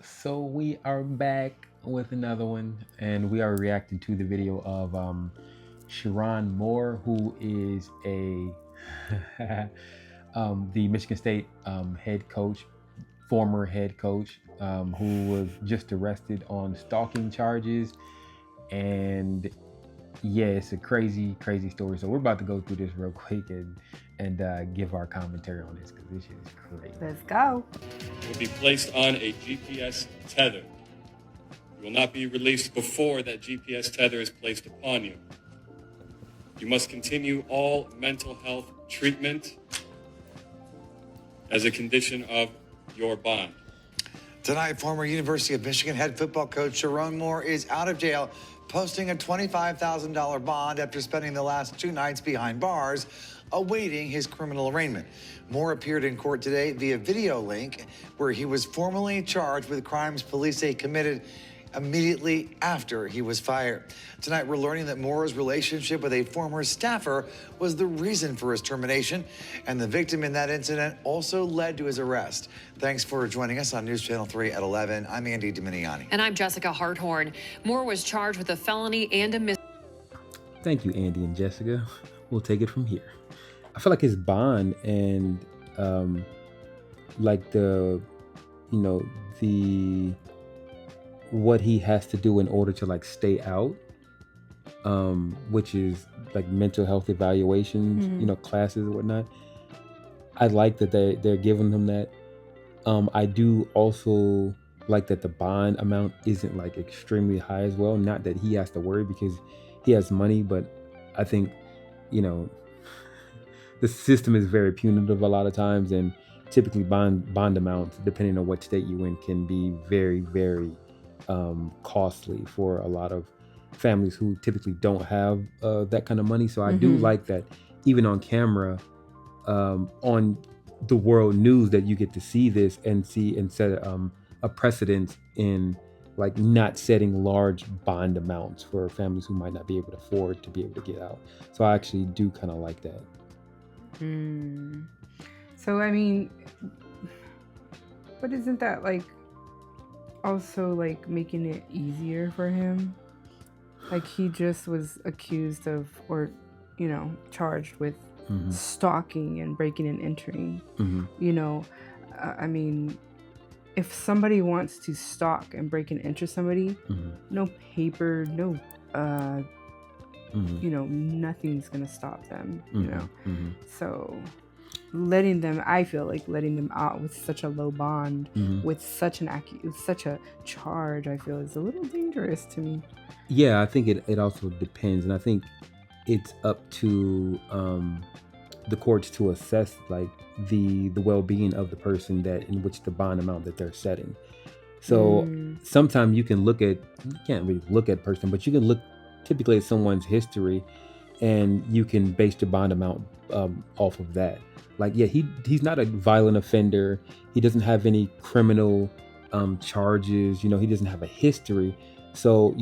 So we are back with another one, and we are reacting to the video of Sharon Moore, who is a the Michigan State head coach, former head coach, who was just arrested on stalking charges. And yeah, it's a crazy, crazy story. So we're about to go through this real quick and give our commentary on this because this shit is crazy. Let's go. Will be placed on a GPS tether. You will not be released before that GPS tether is placed upon you. You must continue all mental health treatment as a condition of your bond. Tonight, former University of Michigan head football coach Sharon Moore is out of jail, posting a $25,000 bond after spending the last 2 nights behind bars, awaiting his criminal arraignment. Moore appeared in court today via video link, where he was formally charged with crimes police say committed immediately after he was fired. Tonight, we're learning that Moore's relationship with a former staffer was the reason for his termination, and the victim in that incident also led to his arrest. Thanks for joining us on News Channel 3 at 11. I'm Andy Dominiani. And I'm Jessica Harthorn. Moore was charged with a felony and a Thank you, Andy and Jessica. We'll take it from here. I feel like his bond and like the what he has to do in order to like stay out, which is like mental health evaluations, classes and whatnot. I like that they're giving him that. I do also like that the bond amount isn't like extremely high as well. Not that he has to worry because he has money, but I think, the system is very punitive a lot of times, and typically bond amounts, depending on what state you in, can be very, very costly for a lot of families who typically don't have that kind of money. So I do like that even on camera, on the world news, that you get to see this and set a precedent in like not setting large bond amounts for families who might not be able to afford to be able to get out. So I actually do kind of like that. So I mean, but isn't that like also like making it easier for him? Like he just was accused of, or charged with stalking and breaking and entering. I mean, if somebody wants to stalk and break and enter somebody, no paper, no nothing's gonna stop them. So I feel like letting them out with such a low bond, with such a charge, I feel is a little dangerous to me. Yeah, I think it also depends, and I think it's up to the courts to assess like the well-being of the person that in which the bond amount that they're setting. So sometimes you can't really look at a person, but you can look typically at someone's history, and you can base the bond amount off of that. Like, yeah, he's not a violent offender. He doesn't have any criminal charges. He doesn't have a history. So,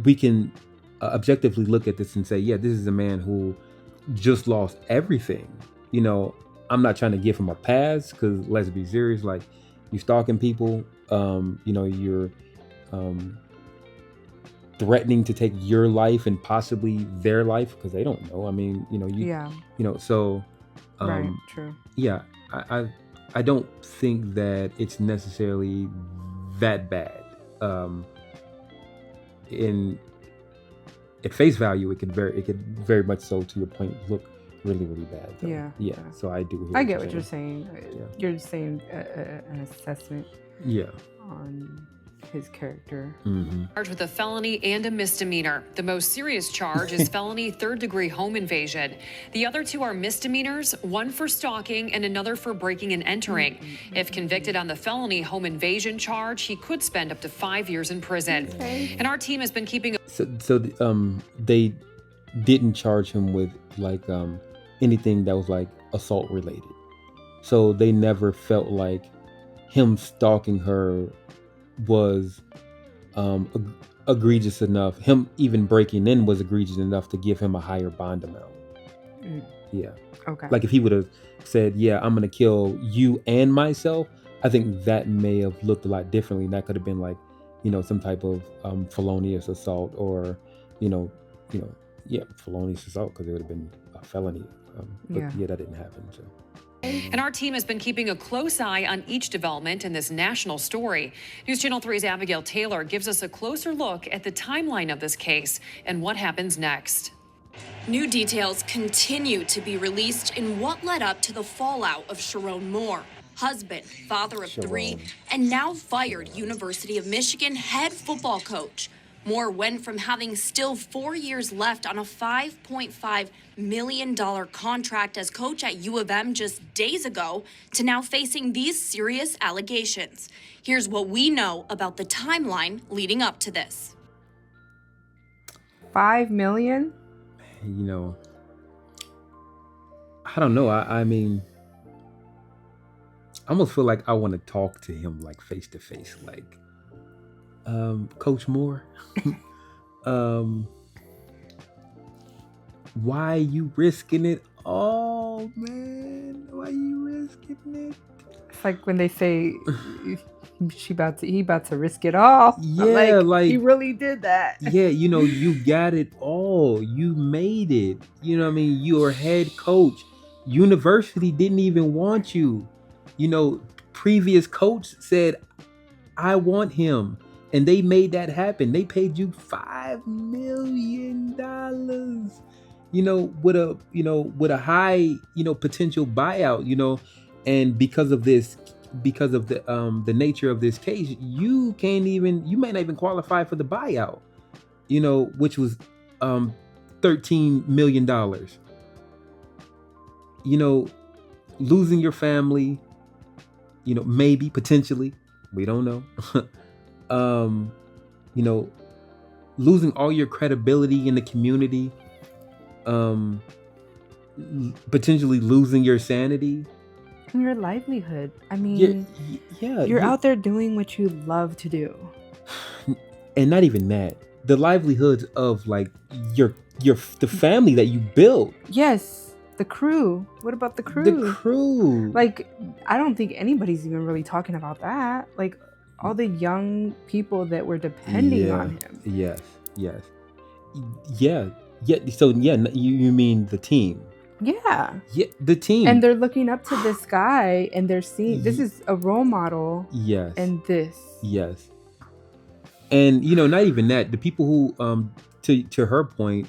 we can objectively look at this and say, yeah, this is a man who just lost everything. I'm not trying to give him a pass, because let's be serious, like, you stalking people, you're threatening to take your life and possibly their life, because they don't know. I mean, so right, true. Yeah, I don't think that it's necessarily that bad. At face value, it could very much so, to your point, look really, really bad, though. Yeah. So I do. I get what you're saying. You're saying an assessment. Yeah. On his character. Charged with a felony and a misdemeanor. The most serious charge is felony third-degree home invasion. The other 2 are misdemeanors, one for stalking and another for breaking and entering. If convicted on the felony home invasion charge, he could spend up to 5 years in prison. Okay. And our team has been keeping. So they didn't charge him with like anything that was like assault related. So they never felt like him stalking her was egregious enough. Him even breaking in was egregious enough to give him a higher bond amount. Yeah. Okay. Like if he would have said, yeah, I'm going to kill you and myself, I think that may have looked a lot differently. That could have been like, some type of felonious assault, or, you know, yeah, felonious assault, because it would have been a felony. But Yeah. yeah, that didn't happen. So. And our team has been keeping a close eye on each development in this national story. News Channel 3's Abigail Taylor gives us a closer look at the timeline of this case and what happens next. New details continue to be released in what led up to the fallout of Sharon Moore, husband, father of three, and now fired University of Michigan head football coach. Moore went from having still 4 years left on a $5.5 million contract as coach at U of M just days ago to now facing these serious allegations. Here's what we know about the timeline leading up to this. $5 million? I don't know. I mean, I almost feel like I want to talk to him like face to face, like, Coach Moore, why you risking it all, man? Why you risking it? It's like when they say he about to risk it all. Yeah, like he really did that. Yeah, you got it all. You made it. You know what I mean? You're head coach. University didn't even want you. Previous coach said, I want him. And they made that happen. They paid you $5 million. With a high, potential buyout, and because of the nature of this case, you may not even qualify for the buyout, which was $13 million. Losing your family, maybe, potentially, we don't know. Losing all your credibility in the community, potentially losing your sanity. And your livelihood. I mean, you're out there doing what you love to do. And not even that. The livelihoods of like the family that you built. Yes. The crew. What about the crew? The crew. Like, I don't think anybody's even really talking about that. Like, all the young people that were depending on him. Yes. Yeah. So you mean the team? Yeah. Yeah, the team. And they're looking up to this guy, and they're seeing this is a role model. Yes. And this. Yes. And not even that. The people who, to her point,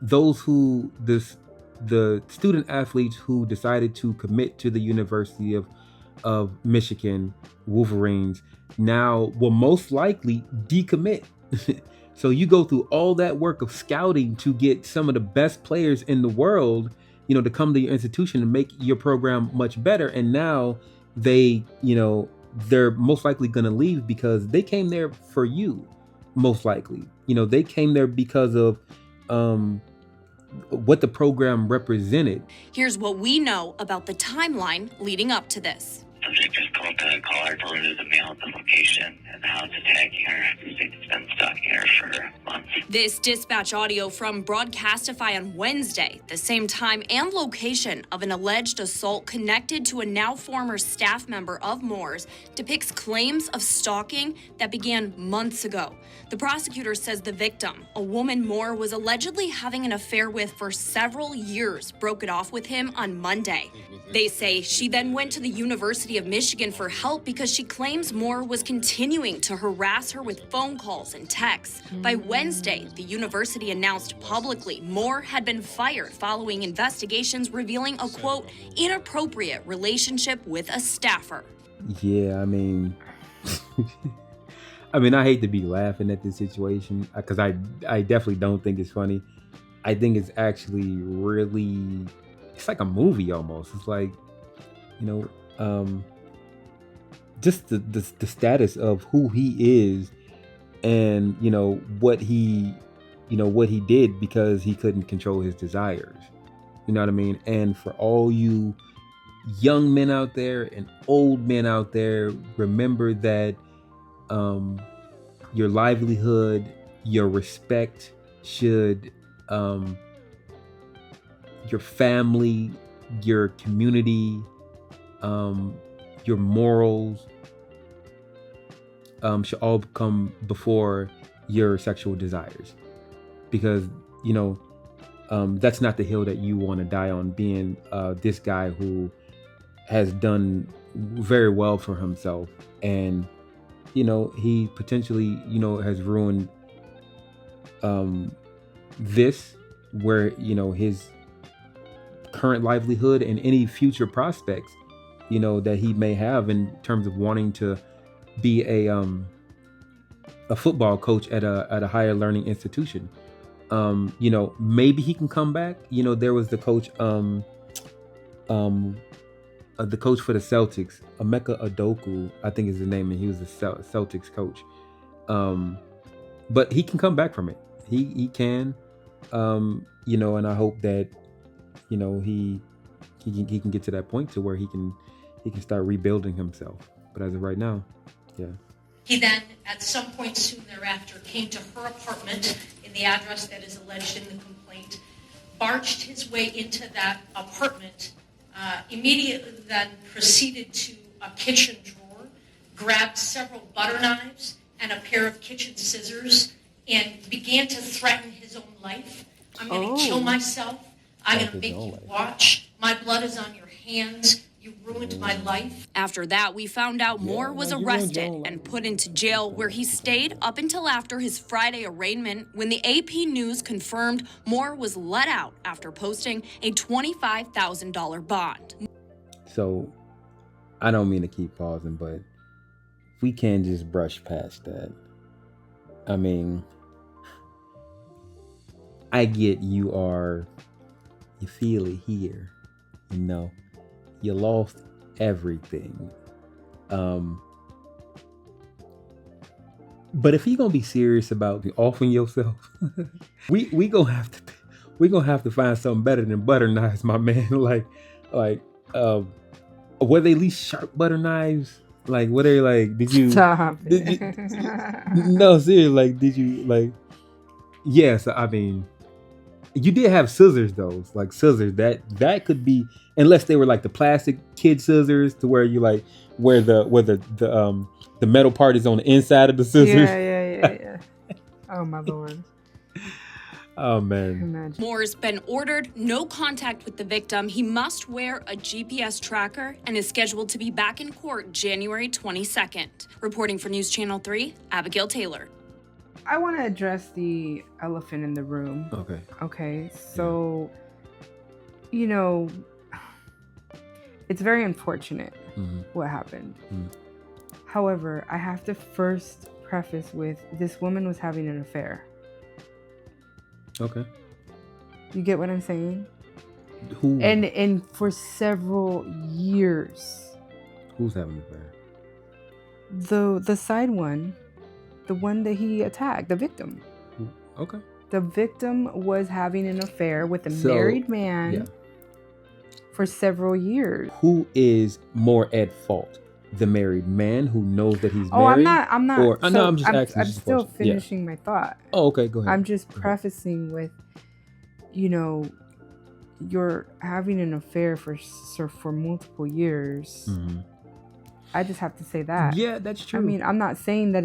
those who the student athletes who decided to commit to the University of Michigan Wolverines now will most likely decommit. So you go through all that work of scouting to get some of the best players in the world, to come to your institution and make your program much better. And now they're most likely going to leave because they came there for you, most likely. They came there because of what the program represented. Here's what we know about the timeline leading up to this. Subject just called the caller, told her there's a mail at the location, and the house attacking her. It's been stalking her for months. This dispatch audio from Broadcastify on Wednesday, the same time and location of an alleged assault connected to a now former staff member of Moore's, depicts claims of stalking that began months ago. The prosecutor says the victim, a woman Moore was allegedly having an affair with for several years, broke it off with him on Monday. They say she then went to the University of Michigan for help because she claims Moore was continuing to harass her with phone calls and texts. By Wednesday, the university announced publicly Moore had been fired following investigations revealing a, quote, inappropriate relationship with a staffer. Yeah, I mean, I hate to be laughing at this situation because I definitely don't think it's funny. I think it's actually really, it's like a movie almost. It's like, just the status of who he is, and what he did because he couldn't control his desires. You know what I mean? And for all you young men out there and old men out there, remember that your livelihood, your respect should, your family, your community, your morals should all come before your sexual desires, because that's not the hill that you want to die on, being this guy who has done very well for himself, and he potentially has ruined this, where his current livelihood and any future prospects that he may have in terms of wanting to be a football coach at a higher learning institution. Maybe he can come back. There was the coach the coach for the Celtics, Emeka Adoku, I think is his name, and he was the Celtics coach. But he can come back from it. He can, and I hope that he can get to that point to where he can start rebuilding himself. But as of right now, yeah. He then, at some point soon thereafter, came to her apartment in the address that is alleged in the complaint, barged his way into that apartment, immediately then proceeded to a kitchen drawer, grabbed several butter knives and a pair of kitchen scissors, and began to threaten his own life. I'm going to kill myself. I'm going to make you watch. My blood is on your hands. You ruined my life. After that, we found out Moore was arrested and put into jail, where he stayed up until after his Friday arraignment, when the AP News confirmed Moore was let out after posting a $25,000 bond. So, I don't mean to keep pausing, but we can't just brush past that. I mean, I get you feel it here, you lost everything. But if you're gonna be serious about offing yourself, we gonna have to find something better than butter knives, my man. Were they at least sharp butter knives? Like, were they like? Did you stop? No, seriously. Like, did you Yes, I mean, you did have scissors though. Like scissors that could be, unless they were like the plastic kid scissors, to where you where the metal part is on the inside of the scissors. Yeah. Oh my Lord. Oh man. Imagine. Moore's been ordered no contact with the victim. He must wear a GPS tracker and is scheduled to be back in court January 22nd. Reporting for News Channel 3, Abigail Taylor. I want to address the elephant in the room. Okay. So, it's very unfortunate what happened. However, I have to first preface with, this woman was having an affair. Okay. You get what I'm saying? Who? And for several years. Who's having an affair? The side one, the one that he attacked, the victim. Okay. The victim was having an affair with a married man for several years. Who is more at fault? The married man who knows that he's married? I'm not. Or, no, I'm just asking. I'm still finishing my thought. Oh, okay, go ahead. I'm just prefacing with, you're having an affair for multiple years. I just have to say that. Yeah, that's true. I mean, I'm not saying that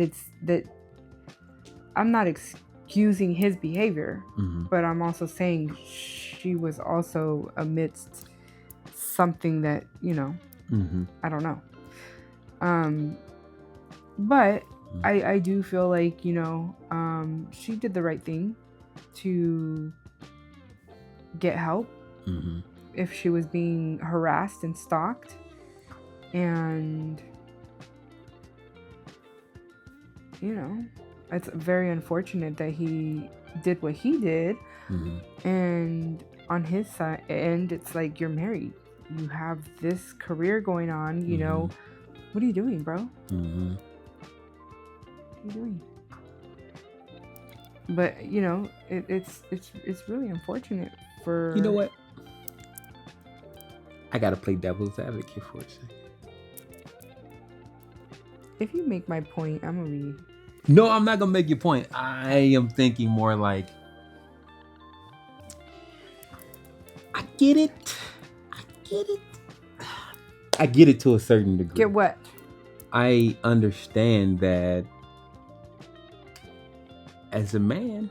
I'm not excusing his behavior, but I'm also saying she was also amidst something that, I don't know. But I do feel like, she did the right thing to get help if she was being harassed and stalked. And, it's very unfortunate that he did what he did. And on his side, and it's like, you're married. You have this career going on, What are you doing, bro? What are you doing? But it's really unfortunate for. You know what? I gotta play devil's advocate for a second. If you make my point, I'm gonna be. No, I'm not gonna make your point. I am thinking more like, I get it. I get it to a certain degree. Get what? I understand that as a man,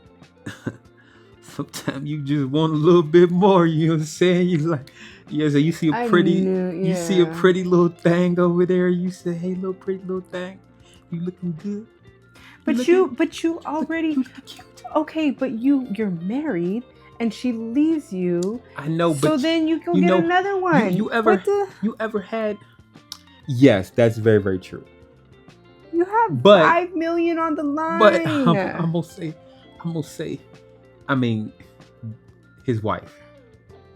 sometimes you just want a little bit more. You know what I'm saying? You like, yeah. So you see a pretty, you see a pretty little thing over there. You say, "Hey, little pretty little thing, you looking good." But you already okay. But you're married, and she leaves you. I know, so but then you can get another one. You ever had? Yes, that's very, very true. You have $5 million on the line. But I'm gonna say, I mean, his wife,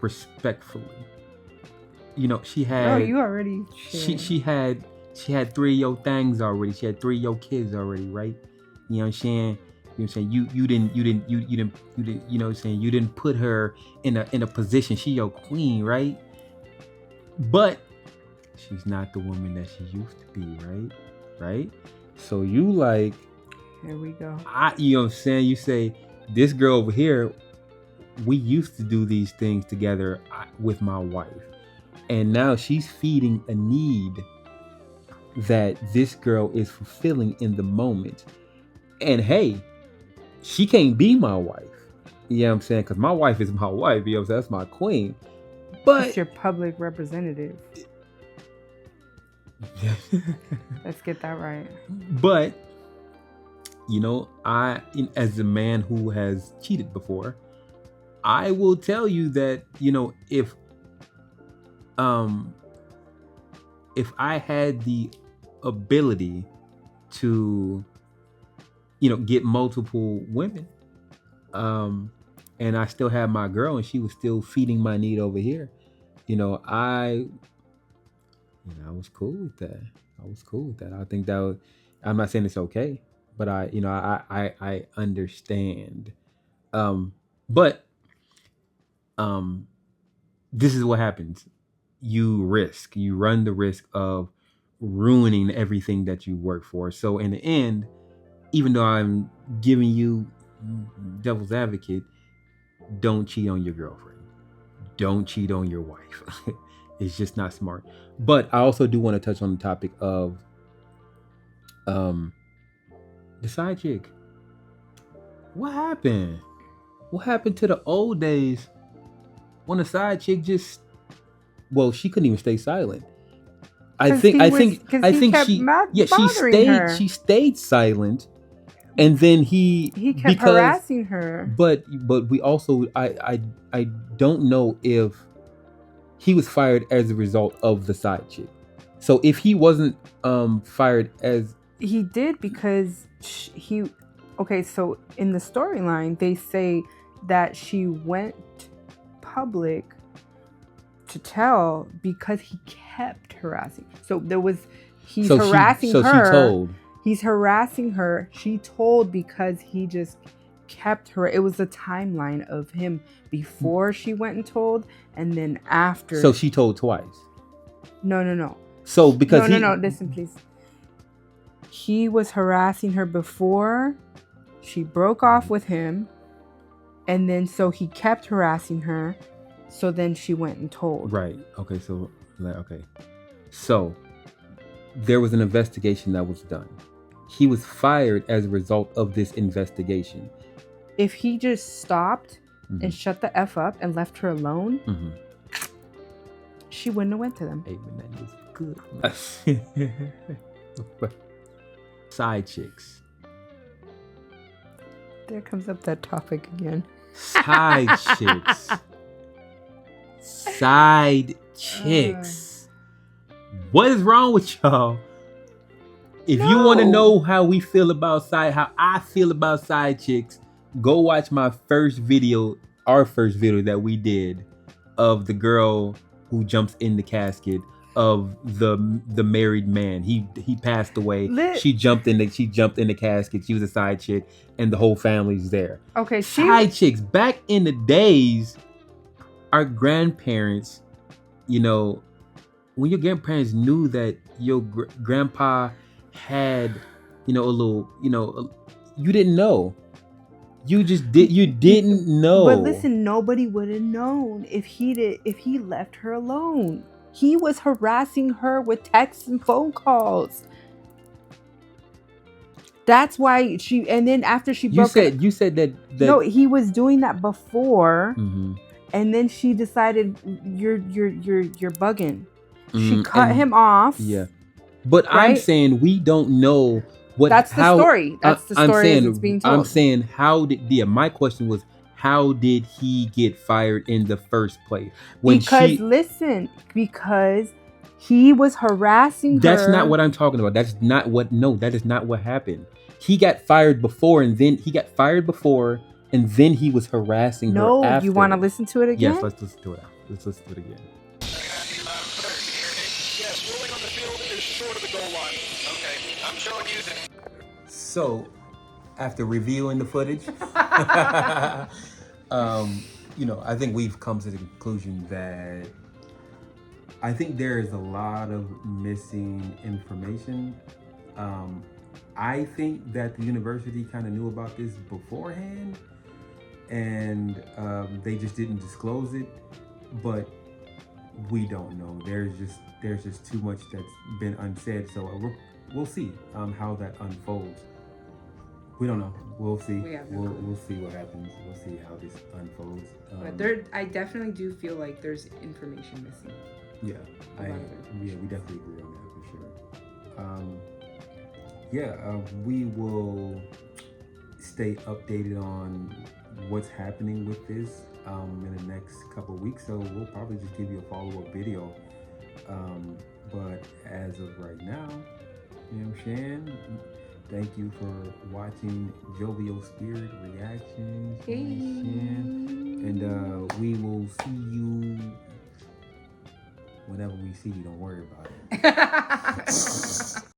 respectfully, you know, she had. Oh, you already. She had 3 of your things already. She had 3 of your kids already, right? You know what I'm saying? You know what I'm saying? You didn't. You know what I'm saying? You didn't put her in a position. She your queen, right? But she's not the woman that she used to be, right? So you like, here we go. You know what I'm saying? You say, this girl over here, we used to do these things together with my wife. And now she's feeding a need that this girl is fulfilling in the moment. And hey, she can't be my wife. You know what I'm saying? Because my wife is my wife. You know what I'm saying? That's my queen. But that's your public representative. Let's get that right. But you know, as a man who has cheated before, I will tell you that, you know, if I had the ability to, you know, get multiple women, and I still had my girl and she was still feeding my need over here, you know, I was cool with that. I think that was, I'm not saying it's okay, but I understand. But this is what happens. You run the risk of ruining everything that you work for. So in the end, even though I'm giving you devil's advocate, don't cheat on your girlfriend. Don't cheat on your wife. It's just not smart. But I also do want to touch on the topic of the side chick. What happened? What happened to the old days when the side chick just, well, she couldn't even stay silent. I think she stayed silent, and then he kept harassing her. But we also I don't know if he was fired as a result of the side chick. So if he wasn't fired as he did, because so in the storyline they say that she went public to tell because he kept harassing. So he's harassing her. He's harassing her. She told because he just kept her. It was a timeline of him before she went and told, and then after. So she told twice. No. So because no. Listen, please. He was harassing her before she broke off with him, and then so he kept harassing her. So then she went and told. Right. Okay. So there was an investigation that was done. He was fired as a result of this investigation. If he just stopped and shut the F up and left her alone, she wouldn't have went to them. Hey, man, that is good. Side chicks. There comes up that topic again. Side chicks. Side chicks. What is wrong with y'all? If you want to know how I feel about side chicks, go watch our first video that we did of the girl who jumps in the casket of the married man. He passed away. She jumped in the casket. She was a side chick, and the whole family's there. Okay, side chicks. Back in the days, our grandparents, you know, when your grandparents knew that your grandpa had, you know, a little, you know, you didn't know. You didn't know. But listen, nobody would have known if he left her alone. He was harassing her with texts and phone calls. That's why she, and then after she broke up, you said that no, he was doing that before, Mhm. and then she decided you're bugging. She Mhm, cut and- him off. Yeah, but I'm Right? saying we don't know what. That's the story. That's the I'm story saying, as it's being I'm told. saying how did my question was how did he get fired in the first place? Because listen, because he was harassing That's her. not what I'm talking about. That is not what happened. He got fired before, and then he was harassing her No, after. you want to listen to it again? Yes, let's listen to it. Let's listen to it again. Yes, rolling on the field is short of the goal line. Okay, I'm showing you that. So, after reviewing the footage, I think we've come to the conclusion that I think there is a lot of missing information. I think that the university kind of knew about this beforehand, and they just didn't disclose it. But we don't know. There's just too much that's been unsaid. So we'll see how that unfolds. We don't know. We'll see. We'll see what happens. We'll see how this unfolds. But I definitely do feel like there's information missing. Yeah, we definitely agree on that for sure. We will stay updated on what's happening with this in the next couple of weeks. So we'll probably just give you a follow-up video. But as of right now, Shan, thank you for watching Jovial Spirit Reactions. Shan. And we will see you whenever we see you. Don't worry about it.